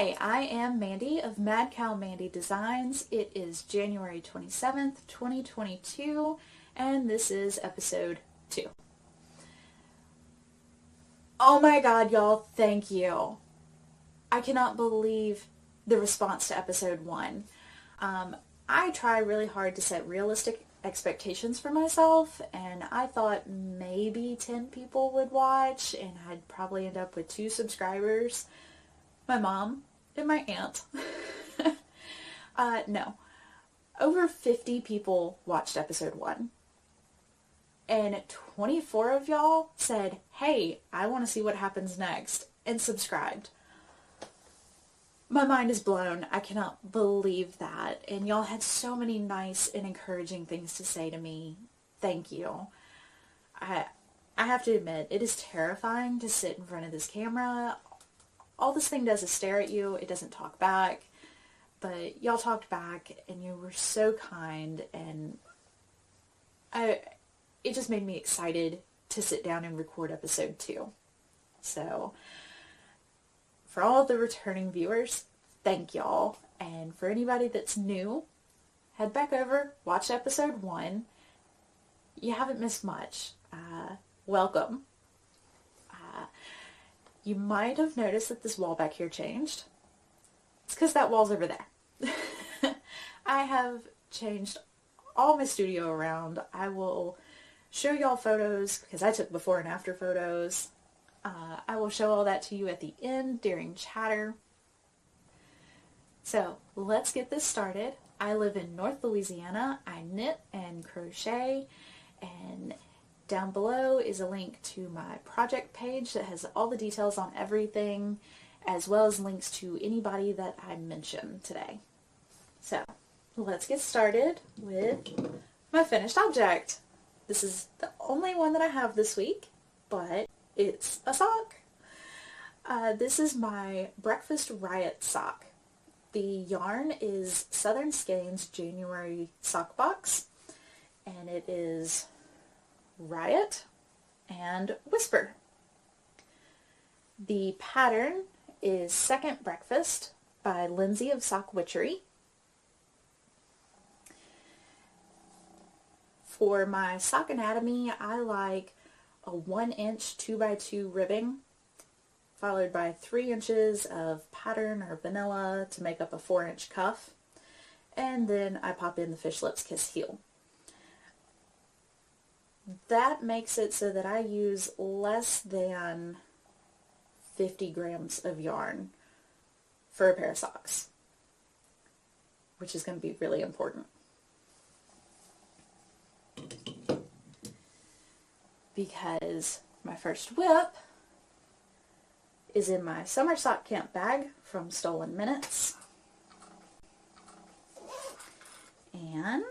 Hi, I am Mandy of Mad Cow Mandy Designs. It is January 27th, 2022, and this is episode 2. Oh my god, y'all, thank you. I cannot believe the response to episode 1. I try really hard to set realistic expectations for myself, and I thought maybe 10 people would watch, and I'd probably end up with 2 subscribers. My mom and my aunt. No. Over 50 people watched episode 1. And 24 of y'all said, hey, I want to see what happens next, and subscribed. My mind is blown. I cannot believe that. And y'all had so many nice and encouraging things to say to me. Thank you. I have to admit, it is terrifying to sit in front of this camera. All this thing does is stare at you. It doesn't talk back. But y'all talked back, and you were so kind, and it just made me excited to sit down and record episode 2. So, for all the returning viewers, thank y'all. And for anybody that's new, head back over, watch episode 1. You haven't missed much. Welcome. You might have noticed that this wall back here changed. It's because that wall's over there. I have changed all my studio around. I will show y'all photos because I took before and after photos. I will show all that to you at the end during chatter. So let's get this started. I live in North Louisiana. I knit and crochet, and down below is a link to my project page that has all the details on everything, as well as links to anybody that I mentioned today. So let's get started with my finished object. This is the only one that I have this week, but it's a sock. This is my Breakfast Riot sock. The yarn is Southern Skeins January sock box, and it is Riot and Whisper. The pattern is Second Breakfast by Lindsay of Sock Witchery. For my sock anatomy, I like a 1-inch 2x2 ribbing, followed by 3 inches of pattern or vanilla to make up a 4-inch cuff, and then I pop in the Fish Lips Kiss heel. That makes it so that I use less than 50 grams of yarn for a pair of socks, which is going to be really important. Because my first whip is in my summer sock camp bag from Stolen Minutes. And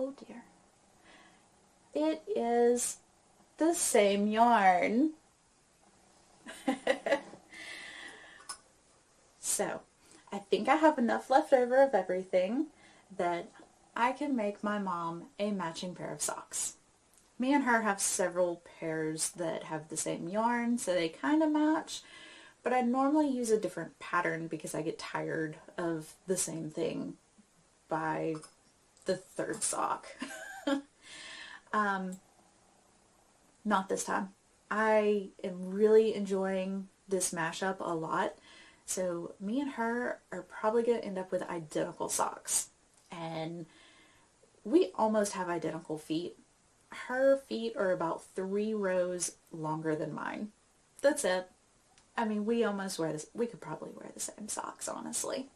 oh dear, it is the same yarn. So, I think I have enough left over of everything that I can make my mom a matching pair of socks. Me and her have several pairs that have the same yarn, so they kind of match, but I normally use a different pattern because I get tired of the same thing by the 3rd sock. Not this time. I am really enjoying this mashup a lot. So me and her are probably going to end up with identical socks. And we almost have identical feet. Her feet are about 3 rows longer than mine. That's it. I mean, we almost wear this. We could probably wear the same socks, honestly.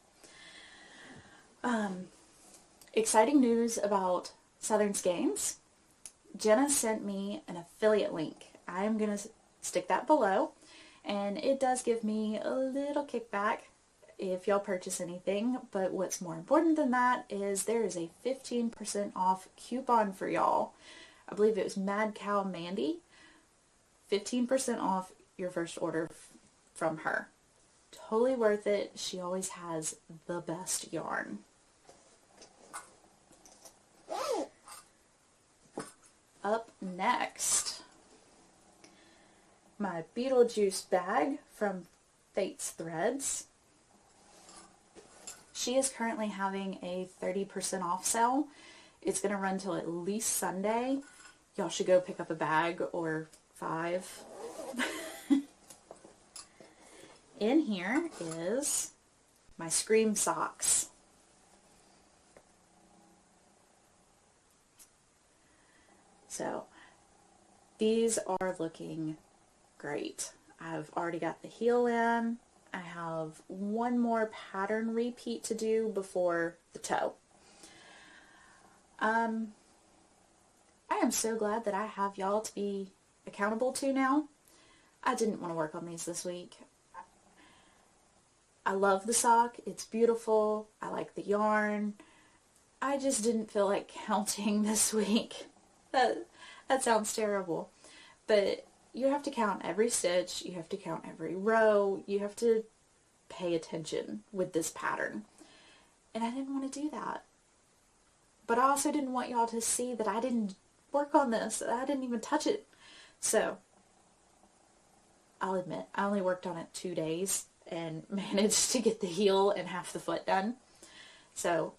Exciting news about Southern Skeins. Jenna sent me an affiliate link. I'm going to stick that below. And it does give me a little kickback if y'all purchase anything, but what's more important than that is there is a 15% off coupon for y'all. I believe it was Mad Cow Mandy. 15% off your first order from her. Totally worth it. She always has the best yarn. up next, my Beetlejuice bag from Fate's Threads. She is currently having a 30% off sale. It's going to run till at least Sunday. Y'all should go pick up a bag or 5. In here is my Scream socks. So these are looking great. I've already got the heel in. I have one more pattern repeat to do before the toe. I am so glad that I have y'all to be accountable to now. I didn't want to work on these this week. I love the sock. It's beautiful. I like the yarn. I just didn't feel like counting this week. That sounds terrible. But you have to count every stitch. You have to count every row. You have to pay attention with this pattern. And I didn't want to do that. But I also didn't want y'all to see that I didn't work on this. That I didn't even touch it. So, I'll admit, I only worked on it 2 days and managed to get the heel and half the foot done. So,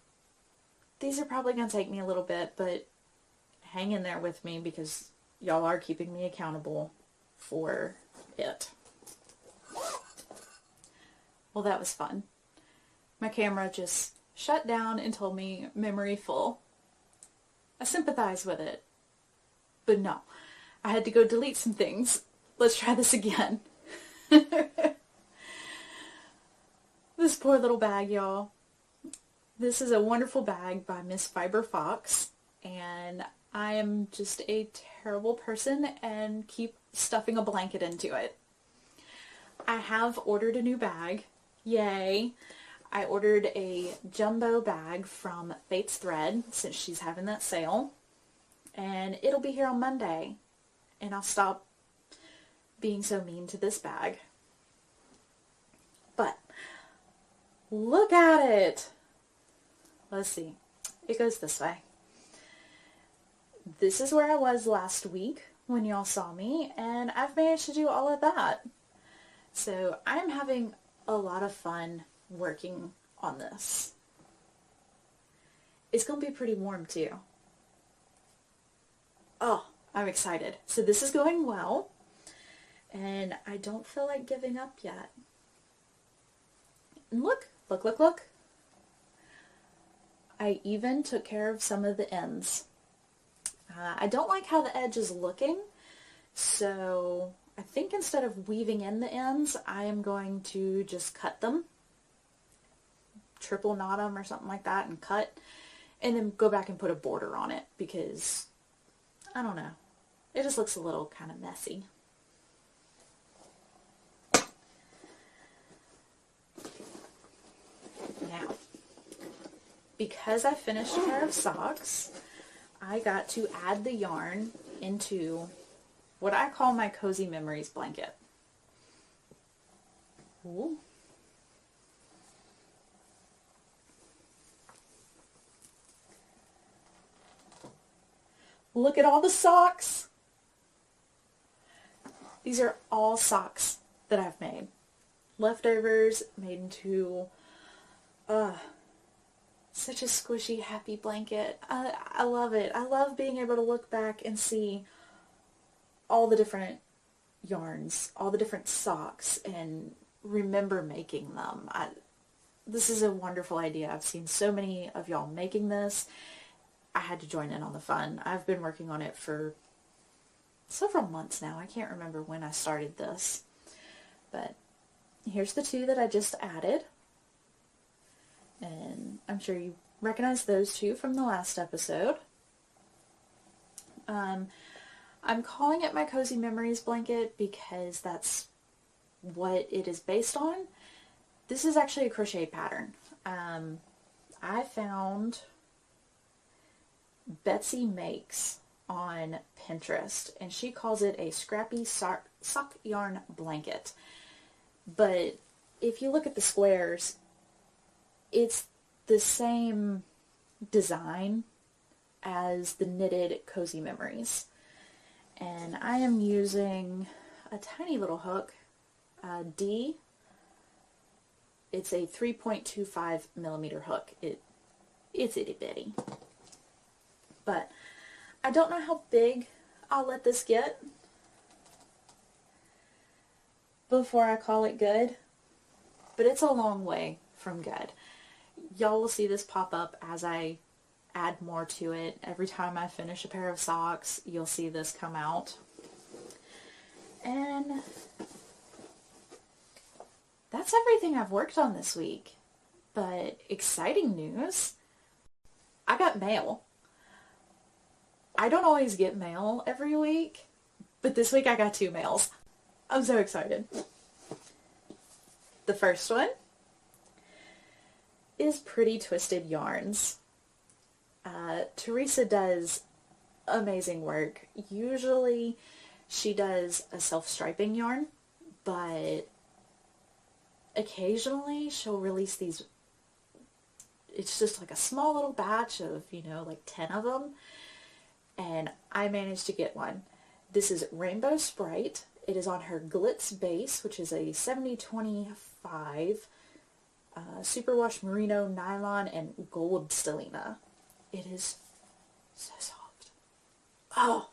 these are probably going to take me a little bit, but hang in there with me because y'all are keeping me accountable for it. Well, that was fun. My camera just shut down and told me memory full. I sympathize with it. But no, I had to go delete some things. Let's try this again. This poor little bag, y'all. This is a wonderful bag by Miss Fiber Fox, and I am just a terrible person and keep stuffing a blanket into it. I have ordered a new bag. Yay. I ordered a jumbo bag from Fate's Thread since she's having that sale. And it'll be here on Monday. And I'll stop being so mean to this bag. But look at it. Let's see. It goes this way. This is where I was last week when y'all saw me, and I've managed to do all of that. So I'm having a lot of fun working on this. It's going to be pretty warm too. Oh, I'm excited. So this is going well, and I don't feel like giving up yet. And look. I even took care of some of the ends. I don't like how the edge is looking, so I think instead of weaving in the ends, I am going to just cut them, triple knot them or something like that and cut, and then go back and put a border on it because, I don't know, it just looks a little kind of messy. Now, because I finished a pair of socks, I got to add the yarn into what I call my Cozy Memories blanket. Ooh. Look at all the socks. These are all socks that I've made. Leftovers made into such a squishy, happy blanket. I love it. I love being able to look back and see all the different yarns, all the different socks, and remember making them. This is a wonderful idea. I've seen so many of y'all making this. I had to join in on the fun. I've been working on it for several months now. I can't remember when I started this. But here's the 2 that I just added. And I'm sure you recognize those 2 from the last episode. I'm calling it my Cozy Memories blanket because that's what it is based on. This is actually a crochet pattern. I found Betsy Makes on Pinterest, and she calls it a scrappy sock yarn blanket. But if you look at the squares, it's the same design as the knitted Cozy Memories. And I am using a tiny little hook, D. It's a 3.25 millimeter hook. It's itty bitty. But I don't know how big I'll let this get before I call it good, but it's a long way from good. Y'all will see this pop up as I add more to it. Every time I finish a pair of socks, you'll see this come out. And that's everything I've worked on this week. But exciting news, I got mail. I don't always get mail every week, but this week I got 2 mails. I'm so excited. The first one is Pretty Twisted Yarns. Teresa does amazing work. Usually she does a self-striping yarn, but occasionally she'll release these. It's just like a small little batch of, like 10 of them, and I managed to get one. This is Rainbow Sprite. It is on her Glitz base, which is a 7025 superwash merino nylon and gold stellina. It is so soft. Oh,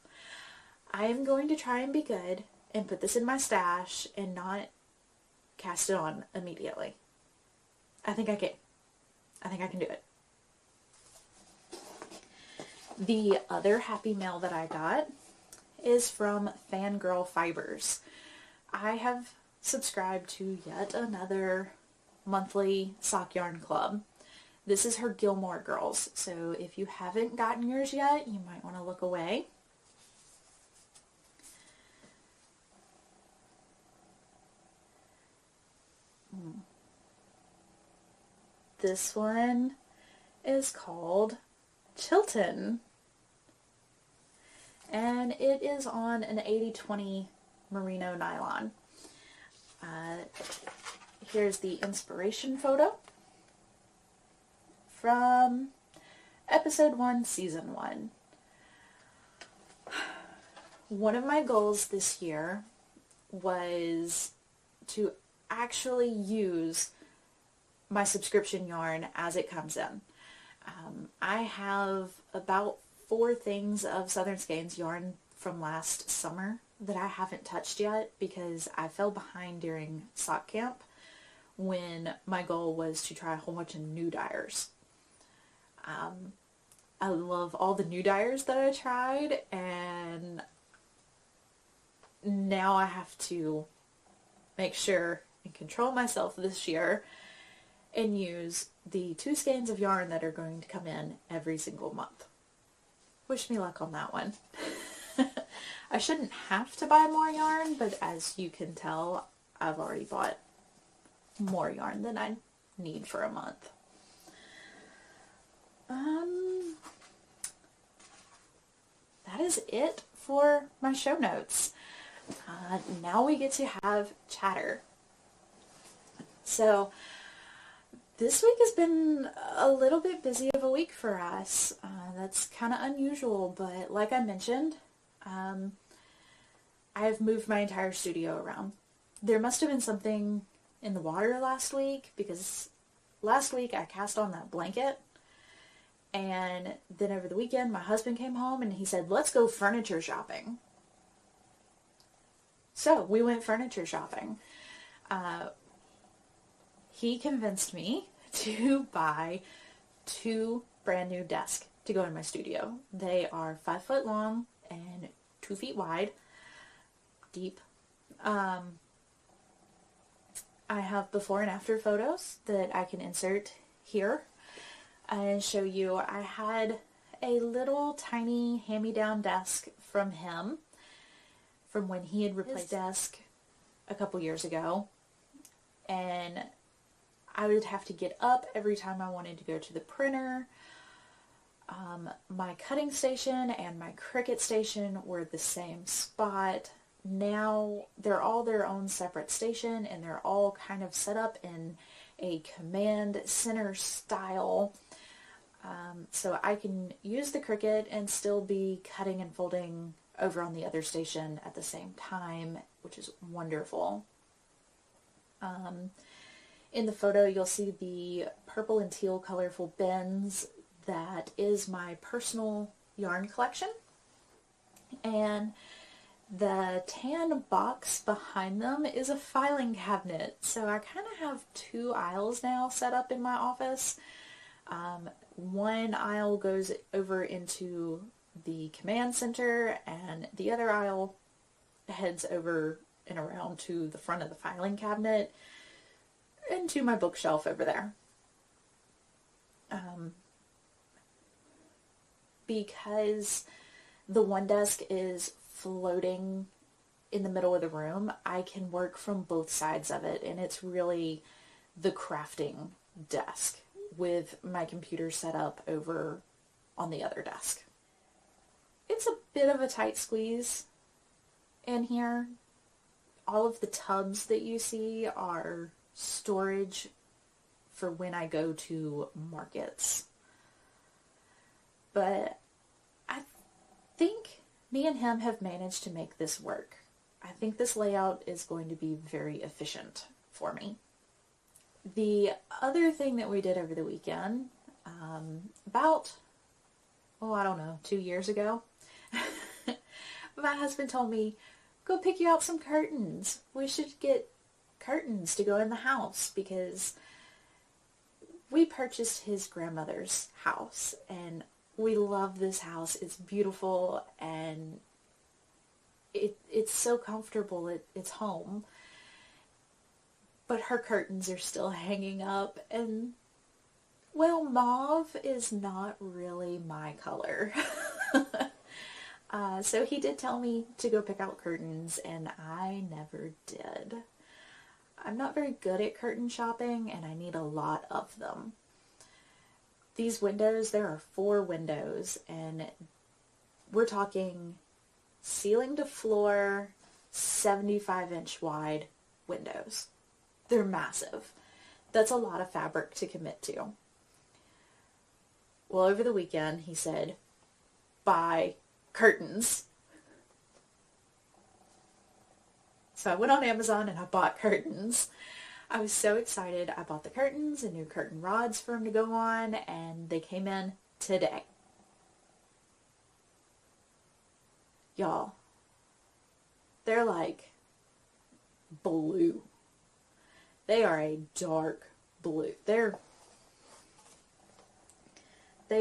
I am going to try and be good and put this in my stash and not cast it on immediately. I think I can. I think I can do it. The other happy mail that I got is from Fangirl Fibers. I have subscribed to yet another monthly sock yarn club. This is her Gilmore Girls, so if you haven't gotten yours yet, you might want to look away. This one is called Chilton, and it is on an 80/20 merino nylon. Here's the inspiration photo from episode 1, season 1. One of my goals this year was to actually use my subscription yarn as it comes in. I have about 4 things of Southern Skeins yarn from last summer that I haven't touched yet because I fell behind during sock camp when my goal was to try a whole bunch of new dyers. I love all the new dyers that I tried, and now I have to make sure and control myself this year and use the 2 skeins of yarn that are going to come in every single month. Wish me luck on that one. I shouldn't have to buy more yarn, but as you can tell, I've already bought more yarn than I need for a month. That is it for my show notes. Now we get to have chatter. So this week has been a little bit busy of a week for us. That's kind of unusual, but like I mentioned, I've moved my entire studio around. There must have been something in the water last week, because last week I cast on that blanket, and then over the weekend my husband came home and he said, let's go furniture shopping. So we went furniture shopping. He convinced me to buy 2 brand new desks to go in my studio. They are 5 foot long and 2 feet wide, deep. I have before and after photos that I can insert here and show you. I had a little tiny hand-me-down desk from him from when he had replaced his desk a couple years ago, and I would have to get up every time I wanted to go to the printer. My cutting station and my Cricut station were the same spot. Now they're all their own separate station, and they're all kind of set up in a command center style. So I can use the Cricut and still be cutting and folding over on the other station at the same time, which is wonderful. In the photo, you'll see the purple and teal colorful bins. That is my personal yarn collection. And the tan box behind them is a filing cabinet. So I kind of have two aisles now set up in my office. One aisle goes over into the command center, and the other aisle heads over and around to the front of the filing cabinet and to my bookshelf over there. Because the one desk is floating in the middle of the room, I can work from both sides of it, and it's really the crafting desk with my computer set up over on the other desk. It's a bit of a tight squeeze in here. All of the tubs that you see are storage for when I go to markets. But I think me and him have managed to make this work. I think this layout is going to be very efficient for me. The other thing that we did over the weekend, about, I don't know, 2 years ago, my husband told me, go pick you out some curtains. We should get curtains to go in the house, because we purchased his grandmother's house, and we love this house. It's beautiful, and it's so comfortable. It's home. But her curtains are still hanging up, and, well, mauve is not really my color. So he did tell me to go pick out curtains, and I never did. I'm not very good at curtain shopping, and I need a lot of them. These windows, there are 4 windows, and we're talking ceiling to floor, 75-inch wide windows. They're massive. That's a lot of fabric to commit to. Well, over the weekend, he said, buy curtains. So I went on Amazon and I bought curtains. I was so excited. I bought the curtains and new curtain rods for them to go on, and they came in today. Y'all, they're like blue. They are a dark blue. They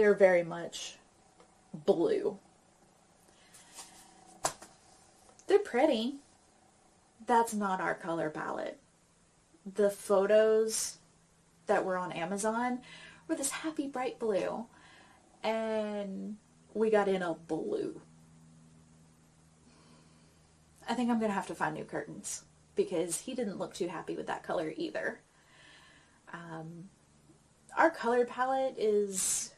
are very much blue. They're pretty. That's not our color palette. The photos that were on Amazon were this happy bright blue, and we got in a blue. I think I'm going to have to find new curtains, because he didn't look too happy with that color either. Our color palette is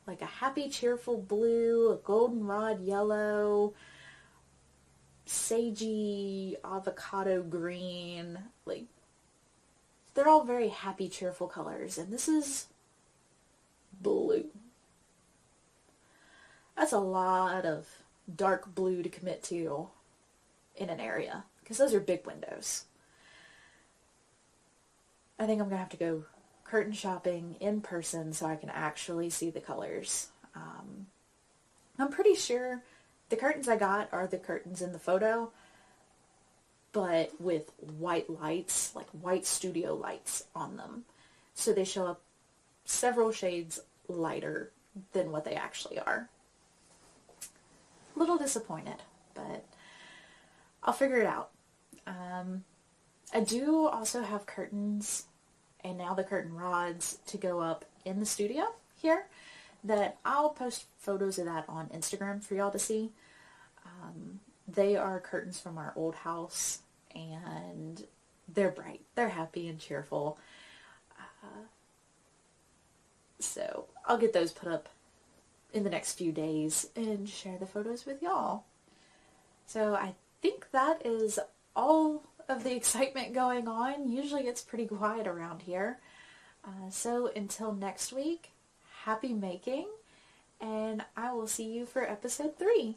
like a happy, cheerful blue, a goldenrod yellow, sagey avocado green. Like, they're all very happy, cheerful colors, and this is blue. That's a lot of dark blue to commit to in an area, because those are big windows. I think I'm going to have to go curtain shopping in person so I can actually see the colors. I'm pretty sure the curtains I got are the curtains in the photo, but with white lights, like white studio lights on them. So they show up several shades lighter than what they actually are. A little disappointed, but I'll figure it out. I do also have curtains, and now the curtain rods, to go up in the studio here, that I'll post photos of that on Instagram for y'all to see. They are curtains from our old house, and they're bright. They're happy and cheerful. So I'll get those put up in the next few days and share the photos with y'all. So I think that is all of the excitement going on. Usually it's pretty quiet around here. So until next week, happy making, and I will see you for episode 3.